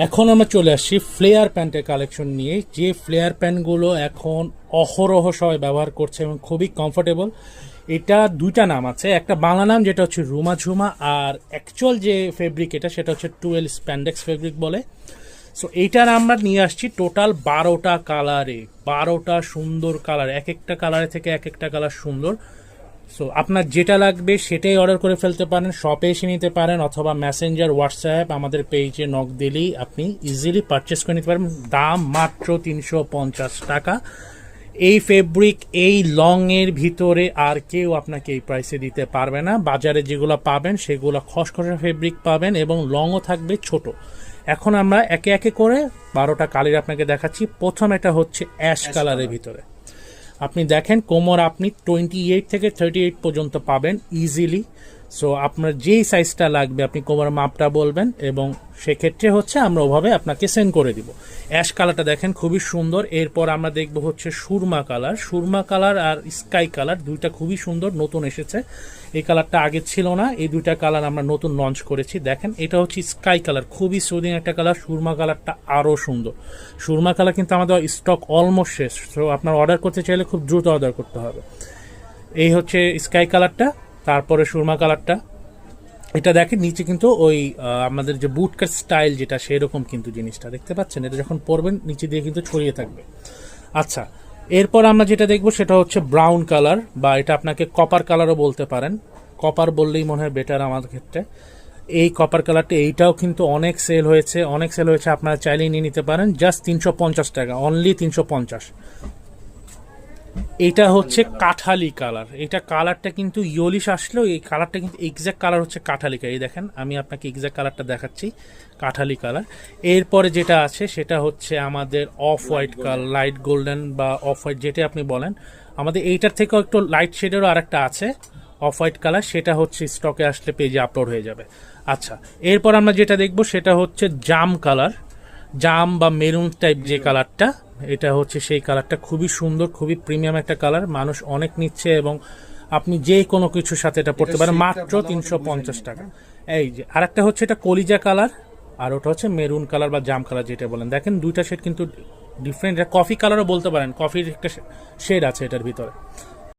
এখন আমরা চলে আসছি ফ্লেয়ার প্যান্টের কালেকশন নিয়ে, যে ফ্লেয়ার প্যান্টগুলো এখন অহরহ সবাই ব্যবহার করছে এবং খুবই কমফোর্টেবল। এটা দুইটা নাম আছে, একটা বাংলা নাম যেটা হচ্ছে রুমা ঝুমা, আর অ্যাকচুয়াল যে ফেব্রিক এটা সেটা হচ্ছে টুয়েল স্প্যান্ডেক্স ফেব্রিক বলে। সো এইটার আমরা নিয়ে আসছি টোটাল 12টা কালারে, 12টা সুন্দর কালার, এক একটা কালারে থেকে এক একটা কালার সুন্দর। সো আপনার যেটা লাগবে সেটাই অর্ডার করে ফেলতে পারেন, শপে এসে নিতে পারেন, অথবা মেসেঞ্জার হোয়াটসঅ্যাপ আমাদের পেজে নক দিলেই আপনি ইজিলি পারচেস করে নিতে পারেন। দাম মাত্র 350 টাকা। এই ফেব্রিক এই লং এর ভিতরে আর কেউ আপনাকে এই প্রাইসে দিতে পারবে না। বাজারে যেগুলো পাবেন সেগুলো খসখসে ফেব্রিক পাবেন এবং লংও থাকবে ছোট। এখন আমরা একে একে করে 12টা কালার আপনাকে দেখাচ্ছি। প্রথম এটা হচ্ছে অ্যাশ কালারের ভিতরে। আপনি দেখেন কোমর আপনি 28 থেকে 38 পর্যন্ত পাবেন ইজিলি। সো আপনার যেই সাইজটা লাগবে আপনি কোমর মাপটা বলবেন এবং সেক্ষেত্রে হচ্ছে আমরা ওভাবে আপনাকে সেন্ড করে দিব। অ্যাশ কালারটা দেখেন খুবই সুন্দর। এরপর আমরা দেখব হচ্ছে সুরমা কালার। সুরমা কালার আর স্কাই কালার দুইটা খুবই সুন্দর, নতুন এসেছে। এই কালারটা আগে ছিল না, এই দুইটা কালার আমরা নতুন লঞ্চ করেছি। দেখেন এটা হচ্ছে স্কাই কালার, খুবই সুদিং একটা কালার। সুরমা কালারটা আরও সুন্দর। সুরমা কালার কিন্তু আমাদের স্টক অলমোস্ট শেষ, তো আপনার অর্ডার করতে চাইলে খুব দ্রুত অর্ডার করতে হবে। এই হচ্ছে স্কাই কালারটা, তারপরে সুরমা কালারটা। এটা দেখেন নিচে কিন্তু ওই আমাদের যে বুটকার স্টাইল যেটা সেরকম কিন্তু জিনিসটা দেখতে পাচ্ছেন। এটা যখন পরবেন নিচে দিয়ে কিন্তু ছড়িয়ে থাকবে। আচ্ছা, এরপর আমরা যেটা দেখবো সেটা হচ্ছে ব্রাউন কালার, বা এটা আপনাকে কপার কালারও বলতে পারেন। কপার বললেই মনে হয় বেটার আমাদের ক্ষেত্রে। এই কপার কালারটা এইটাও কিন্তু অনেক সেল হয়েছে, অনেক সেল হয়েছে। আপনারা চাইলেই নিয়ে নিতে পারেন, জাস্ট 350 টাকা, অনলি 350। এটা হচ্ছে কাঠালি কালার। এটা কালারটা কিন্তু ইয়োলিশ আসলেও এই কালারটা কিন্তু এক্স্যাক্ট কালার হচ্ছে কাঠালি কালার। এই দেখেন আমি আপনাকে এক্স্যাক্ট কালারটা দেখাচ্ছি, কাঠালি কালার। এরপরে যেটা আছে সেটা হচ্ছে আমাদের off white colour, light golden বা অফ হোয়াইট যেটা আপনি বলেন। আমাদের এইটার থেকেও একটু লাইট শেডেরও আরেকটা আছে অফ হোয়াইট কালার, সেটা হচ্ছে স্টকে আসলে পেজে আপলোড হয়ে যাবে। আচ্ছা, এরপর আমরা যেটা দেখবো সেটা হচ্ছে জাম কালার, জাম বা মেরুন টাইপ যে কালারটা, এটা হচ্ছে সেই কালারটা। খুবই সুন্দর, খুবই প্রিমিয়াম একটা কালার, মানুষ অনেক নিচ্ছে এবং আপনি যে কোনো কিছুর সাথে এটা পড়তে পারেন মাত্র 350 টাকা। এই যে আরেকটা হচ্ছে এটা কলিজা কালার, আর ওটা হচ্ছে মেরুন কালার বা জাম কালার যেটা বলেন। দেখেন দুইটা শেড কিন্তু ডিফারেন্ট, এটা কফি কালারও বলতে পারেন, কফির একটা শেড আছে এটার ভিতরে।